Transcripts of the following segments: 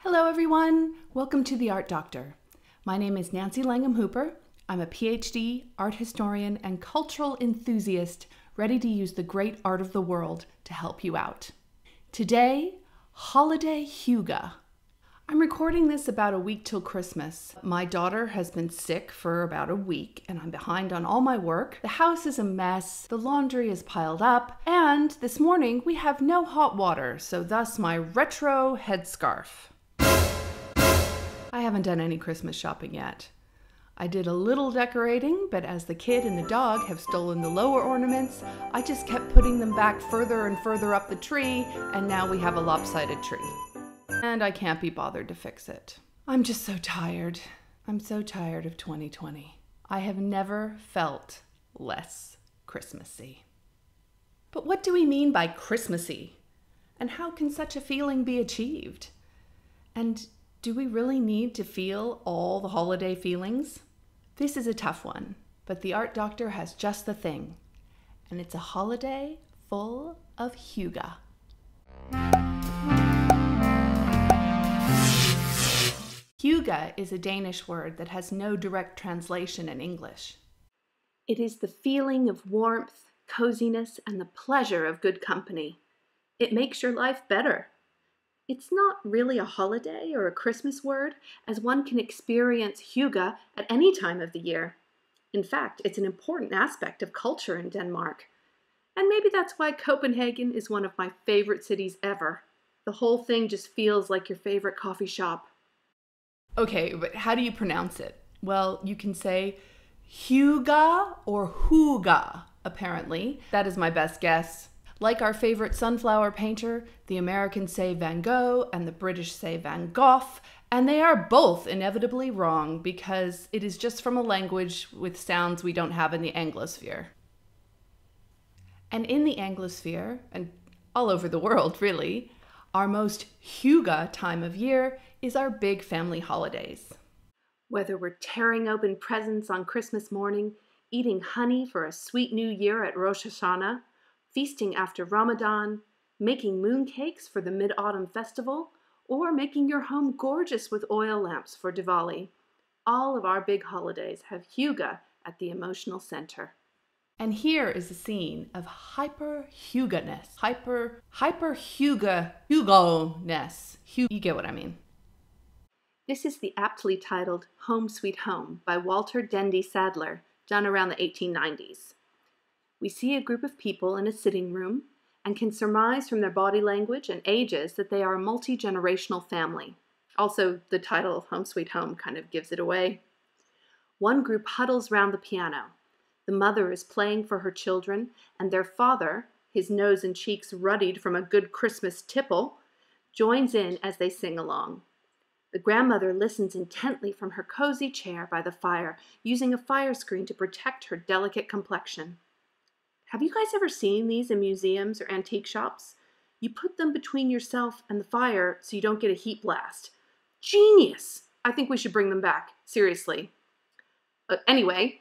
Hello everyone, welcome to The Art Doctor. My name is Nancy Langham Hooper. I'm a PhD, art historian, and cultural enthusiast ready to use the great art of the world to help you out. Today, Holiday Hygge. I'm recording this about a week till Christmas. My daughter has been sick for about a week and I'm behind on all my work. The house is a mess, the laundry is piled up, and this morning we have no hot water, so thus my retro headscarf. I haven't done any Christmas shopping yet. I did a little decorating, but as the kid and the dog have stolen the lower ornaments, I just kept putting them back further and further up the tree, and now we have a lopsided tree. And I can't be bothered to fix it. I'm just so tired. I'm so tired of 2020. I have never felt less Christmassy. But what do we mean by Christmassy? And how can such a feeling be achieved? And do we really need to feel all the holiday feelings? This is a tough one, but the Art Doctor has just the thing. And it's a holiday full of hygge. Hygge is a Danish word that has no direct translation in English. It is the feeling of warmth, coziness, and the pleasure of good company. It makes your life better. It's not really a holiday or a Christmas word, as one can experience hygge at any time of the year. In fact, it's an important aspect of culture in Denmark. And maybe that's why Copenhagen is one of my favorite cities ever. The whole thing just feels like your favorite coffee shop. Okay, but how do you pronounce it? Well, you can say hygge or hygge, apparently. That is my best guess. Like our favorite sunflower painter, the Americans say Van Gogh and the British say Van Gogh, and they are both inevitably wrong because it is just from a language with sounds we don't have in the Anglosphere. And in the Anglosphere, and all over the world really, our most hygge time of year is our big family holidays. Whether we're tearing open presents on Christmas morning, eating honey for a sweet new year at Rosh Hashanah, feasting after Ramadan, making mooncakes for the Mid-Autumn Festival, or making your home gorgeous with oil lamps for Diwali. All of our big holidays have hygge at the emotional center. And here is a scene of hyper-hyggeness. Hyper-hygge-ness. You get what I mean. This is the aptly titled Home Sweet Home by Walter Dendy Sadler, done around the 1890s. We see a group of people in a sitting room and can surmise from their body language and ages that they are a multi-generational family. Also, the title Home Sweet Home kind of gives it away. One group huddles round the piano. The mother is playing for her children, and their father, his nose and cheeks ruddied from a good Christmas tipple, joins in as they sing along. The grandmother listens intently from her cozy chair by the fire, using a fire screen to protect her delicate complexion. Have you guys ever seen these in museums or antique shops? You put them between yourself and the fire so you don't get a heat blast. Genius! I think we should bring them back. Seriously. Anyway,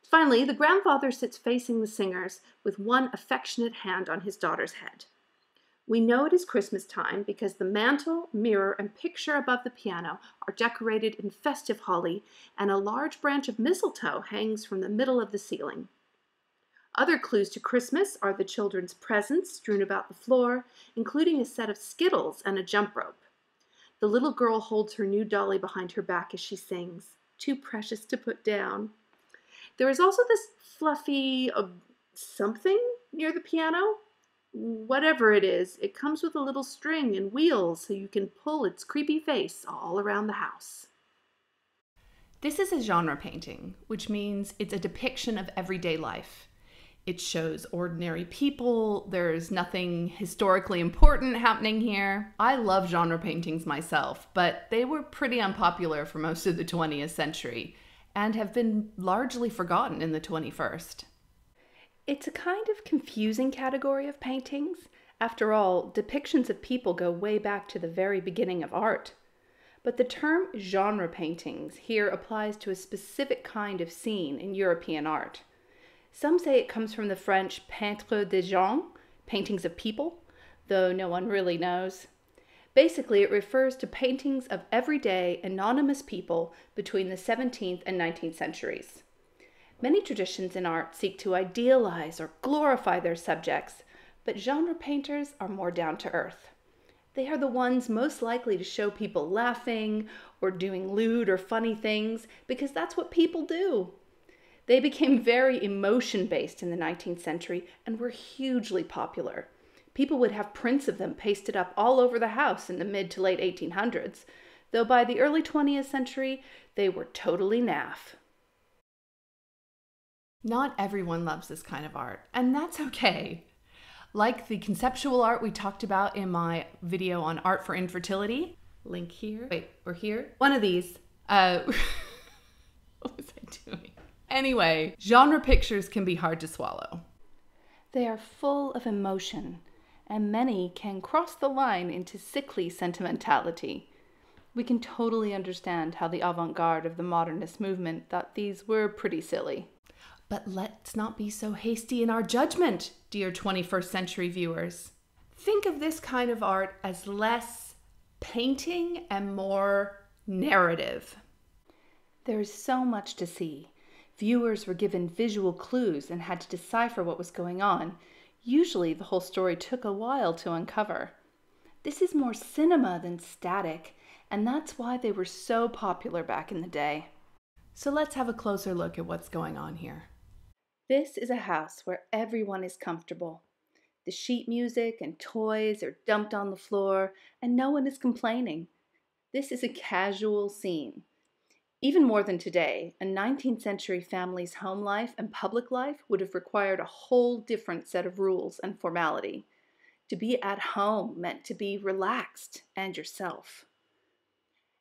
finally, the grandfather sits facing the singers with one affectionate hand on his daughter's head. We know it is Christmas time because the mantle, mirror, and picture above the piano are decorated in festive holly, and a large branch of mistletoe hangs from the middle of the ceiling. Other clues to Christmas are the children's presents strewn about the floor, including a set of Skittles and a jump rope. The little girl holds her new dolly behind her back as she sings, too precious to put down. There is also this fluffy something near the piano. Whatever it is, it comes with a little string and wheels so you can pull its creepy face all around the house. This is a genre painting, which means it's a depiction of everyday life. It shows ordinary people. There's nothing historically important happening here. I love genre paintings myself, but they were pretty unpopular for most of the 20th century and have been largely forgotten in the 21st. It's a kind of confusing category of paintings. After all, depictions of people go way back to the very beginning of art. But the term genre paintings here applies to a specific kind of scene in European art. Some say it comes from the French peintre des gens, paintings of people, though no one really knows. Basically, it refers to paintings of everyday, anonymous people between the 17th and 19th centuries. Many traditions in art seek to idealize or glorify their subjects, but genre painters are more down to earth. They are the ones most likely to show people laughing or doing lewd or funny things because that's what people do. They became very emotion-based in the 19th century and were hugely popular. People would have prints of them pasted up all over the house in the mid to late 1800s, though by the early 20th century, they were totally naff. Not everyone loves this kind of art, and that's okay. Like the conceptual art we talked about in my video on art for infertility, link here, wait, or here, one of these, what was I doing? Anyway, genre pictures can be hard to swallow. They are full of emotion, and many can cross the line into sickly sentimentality. We can totally understand how the avant-garde of the modernist movement thought these were pretty silly. But let's not be so hasty in our judgment, dear 21st century viewers. Think of this kind of art as less painting and more narrative. There is so much to see. Viewers were given visual clues and had to decipher what was going on. Usually the whole story took a while to uncover. This is more cinema than static, and that's why they were so popular back in the day. So let's have a closer look at what's going on here. This is a house where everyone is comfortable. The sheet music and toys are dumped on the floor, and no one is complaining. This is a casual scene. Even more than today, a 19th century family's home life and public life would have required a whole different set of rules and formality. To be at home meant to be relaxed and yourself.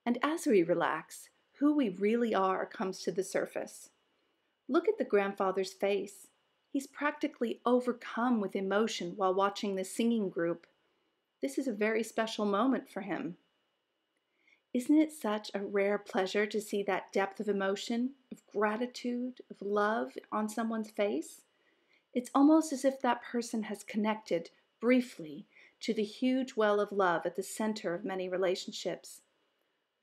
And as we relax, who we really are comes to the surface. Look at the grandfather's face. He's practically overcome with emotion while watching the singing group. This is a very special moment for him. Isn't it such a rare pleasure to see that depth of emotion, of gratitude, of love on someone's face? It's almost as if that person has connected, briefly, to the huge well of love at the center of many relationships.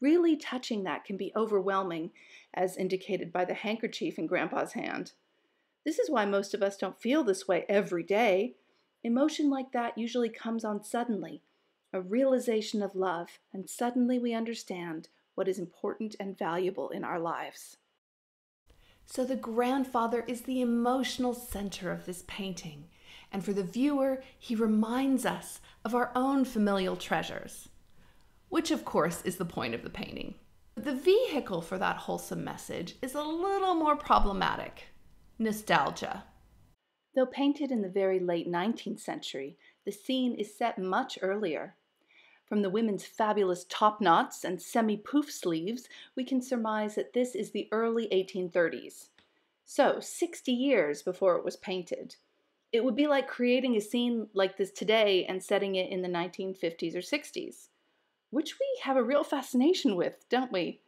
Really touching that can be overwhelming, as indicated by the handkerchief in Grandpa's hand. This is why most of us don't feel this way every day. Emotion like that usually comes on suddenly, a realization of love, and suddenly we understand what is important and valuable in our lives. So the grandfather is the emotional center of this painting, and for the viewer, he reminds us of our own familial treasures. Which of course is the point of the painting. The vehicle for that wholesome message is a little more problematic: nostalgia. Though painted in the very late 19th century, the scene is set much earlier. From the women's fabulous top knots and semi-poof sleeves, we can surmise that this is the early 1830s. So, 60 years before it was painted. It would be like creating a scene like this today and setting it in the 1950s or 60s. Which we have a real fascination with, don't we?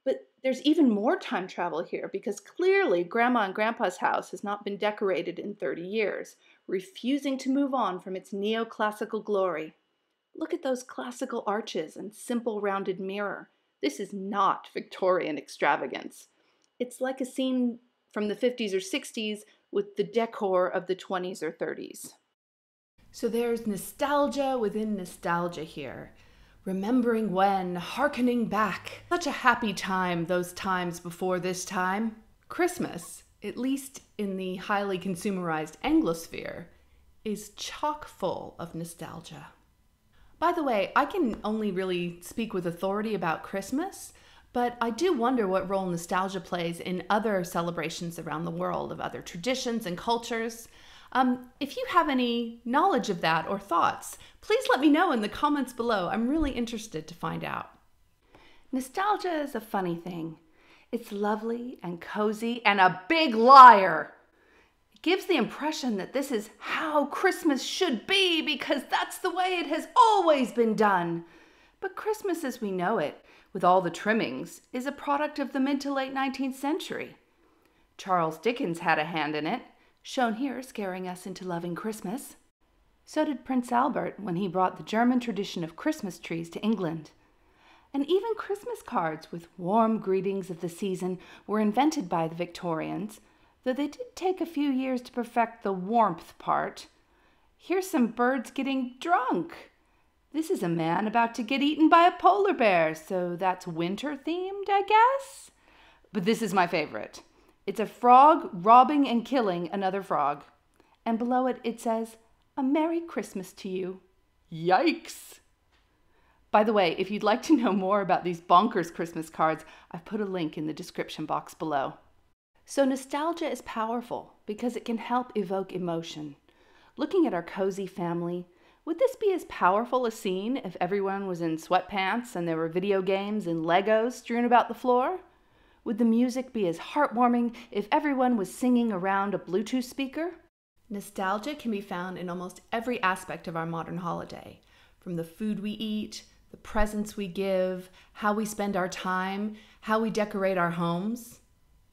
But there's even more time travel here because clearly Grandma and Grandpa's house has not been decorated in 30 years, refusing to move on from its neoclassical glory. Look at those classical arches and simple rounded mirror. This is not Victorian extravagance. It's like a scene from the 50s or 60s with the decor of the 20s or 30s. So there's nostalgia within nostalgia here. Remembering when, hearkening back. Such a happy time, those times before this time. Christmas, at least in the highly consumerized Anglosphere, is chock full of nostalgia. By the way, I can only really speak with authority about Christmas, but I do wonder what role nostalgia plays in other celebrations around the world, of other traditions and cultures. If you have any knowledge of that or thoughts, please let me know in the comments below. I'm really interested to find out. Nostalgia is a funny thing. It's lovely and cozy and a big liar. It gives the impression that this is how Christmas should be because that's the way it has always been done. But Christmas as we know it, with all the trimmings, is a product of the mid to late 19th century. Charles Dickens had a hand in it, shown here scaring us into loving Christmas. So did Prince Albert when he brought the German tradition of Christmas trees to England. And even Christmas cards with warm greetings of the season were invented by the Victorians, though they did take a few years to perfect the warmth part. Here's some birds getting drunk. This is a man about to get eaten by a polar bear, so that's winter themed, I guess? But this is my favorite. It's a frog robbing and killing another frog. And below it, it says, "A Merry Christmas to you." Yikes! By the way, if you'd like to know more about these bonkers Christmas cards, I've put a link in the description box below. So nostalgia is powerful because it can help evoke emotion. Looking at our cozy family, would this be as powerful a scene if everyone was in sweatpants and there were video games and Legos strewn about the floor? Would the music be as heartwarming if everyone was singing around a Bluetooth speaker? Nostalgia can be found in almost every aspect of our modern holiday, from the food we eat, the presents we give, how we spend our time, how we decorate our homes.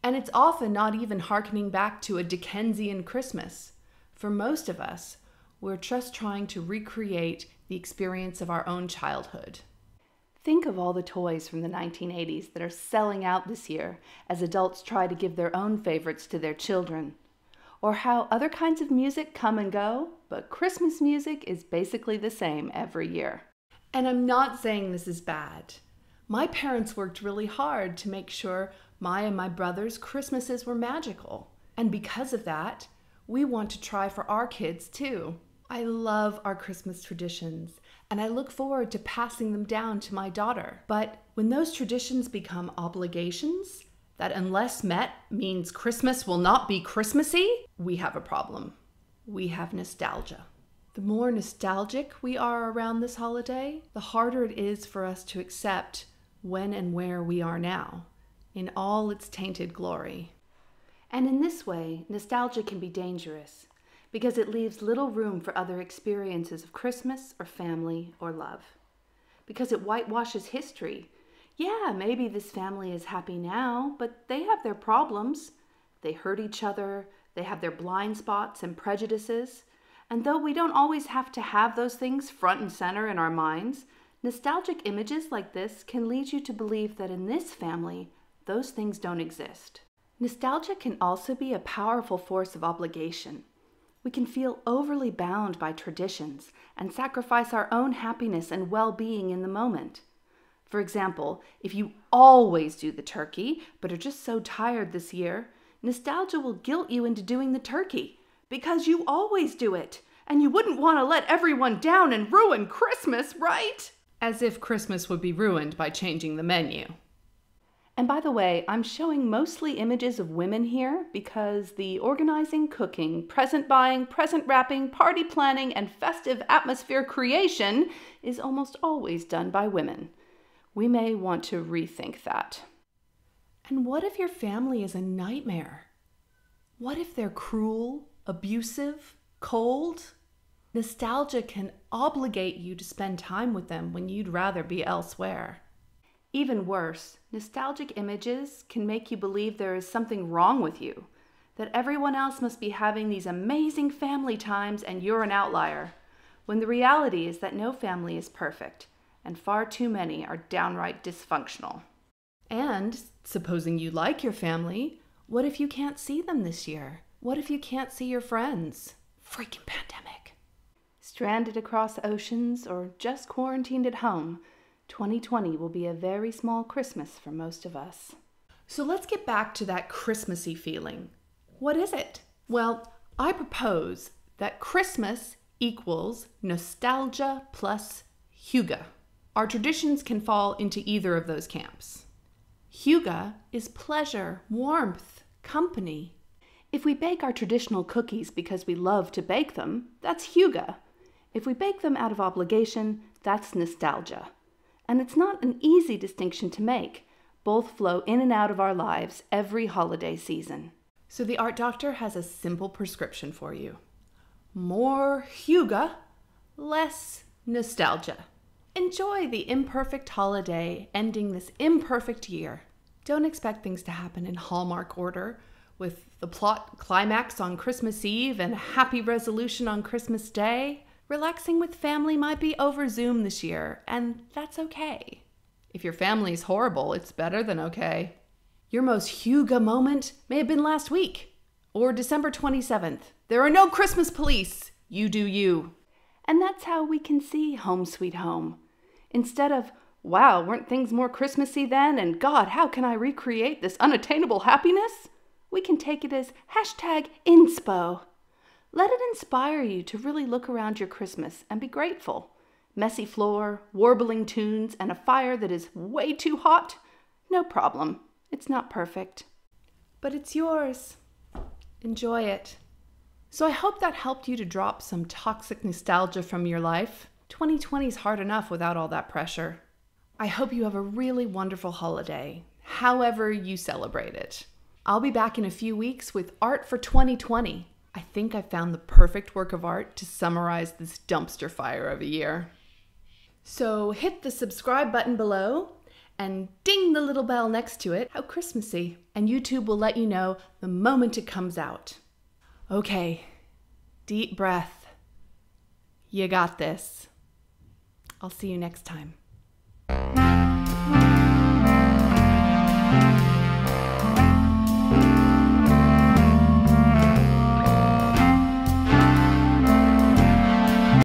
And it's often not even hearkening back to a Dickensian Christmas. For most of us, we're just trying to recreate the experience of our own childhood. Think of all the toys from the 1980s that are selling out this year as adults try to give their own favorites to their children. Or how other kinds of music come and go, but Christmas music is basically the same every year. And I'm not saying this is bad. My parents worked really hard to make sure my and my brother's Christmases were magical. And because of that, we want to try for our kids too. I love our Christmas traditions, and I look forward to passing them down to my daughter. But when those traditions become obligations, that unless met means Christmas will not be Christmassy, we have a problem. We have nostalgia. The more nostalgic we are around this holiday, the harder it is for us to accept when and where we are now, in all its tainted glory. And in this way, nostalgia can be dangerous, because it leaves little room for other experiences of Christmas or family or love. Because it whitewashes history. Yeah, maybe this family is happy now, but they have their problems. They hurt each other, they have their blind spots and prejudices. And though we don't always have to have those things front and center in our minds, nostalgic images like this can lead you to believe that in this family, those things don't exist. Nostalgia can also be a powerful force of obligation. We can feel overly bound by traditions and sacrifice our own happiness and well-being in the moment. For example, if you always do the turkey, but are just so tired this year, nostalgia will guilt you into doing the turkey. Because you always do it, and you wouldn't want to let everyone down and ruin Christmas, right? As if Christmas would be ruined by changing the menu. And by the way, I'm showing mostly images of women here because the organizing, cooking, present buying, present wrapping, party planning, and festive atmosphere creation is almost always done by women. We may want to rethink that. And what if your family is a nightmare? What if they're cruel, abusive, cold? Nostalgia can obligate you to spend time with them when you'd rather be elsewhere. Even worse, nostalgic images can make you believe there is something wrong with you, that everyone else must be having these amazing family times and you're an outlier, when the reality is that no family is perfect, and far too many are downright dysfunctional. And supposing you like your family, what if you can't see them this year? What if you can't see your friends? Freaking pandemic. Stranded across oceans or just quarantined at home, 2020 will be a very small Christmas for most of us. So let's get back to that Christmassy feeling. What is it? Well, I propose that Christmas equals nostalgia plus Hygge. Our traditions can fall into either of those camps. Hygge is pleasure, warmth, company. If we bake our traditional cookies because we love to bake them, that's Hygge. If we bake them out of obligation, that's nostalgia. And it's not an easy distinction to make. Both flow in and out of our lives every holiday season. So the art doctor has a simple prescription for you. More Hygge, less nostalgia. Enjoy the imperfect holiday ending this imperfect year. Don't expect things to happen in Hallmark order, with the plot climax on Christmas Eve and happy resolution on Christmas Day. Relaxing with family might be over Zoom this year, and that's okay. If your family's horrible, it's better than okay. Your most Hygge moment may have been last week, or December 27th. There are no Christmas police. You do you. And that's how we can see Home Sweet Home. Instead of, wow, weren't things more Christmassy then? And God, how can I recreate this unattainable happiness? We can take it as #inspo. Let it inspire you to really look around your Christmas and be grateful. Messy floor, warbling tunes, and a fire that is way too hot? No problem. It's not perfect. But it's yours. Enjoy it. So I hope that helped you to drop some toxic nostalgia from your life. 2020 is hard enough without all that pressure. I hope you have a really wonderful holiday, however you celebrate it. I'll be back in a few weeks with Art for 2020. I think I found the perfect work of art to summarize this dumpster fire of a year. So hit the subscribe button below and ding the little bell next to it. How Christmassy. And YouTube will let you know the moment it comes out. Okay, deep breath. You got this. I'll see you next time.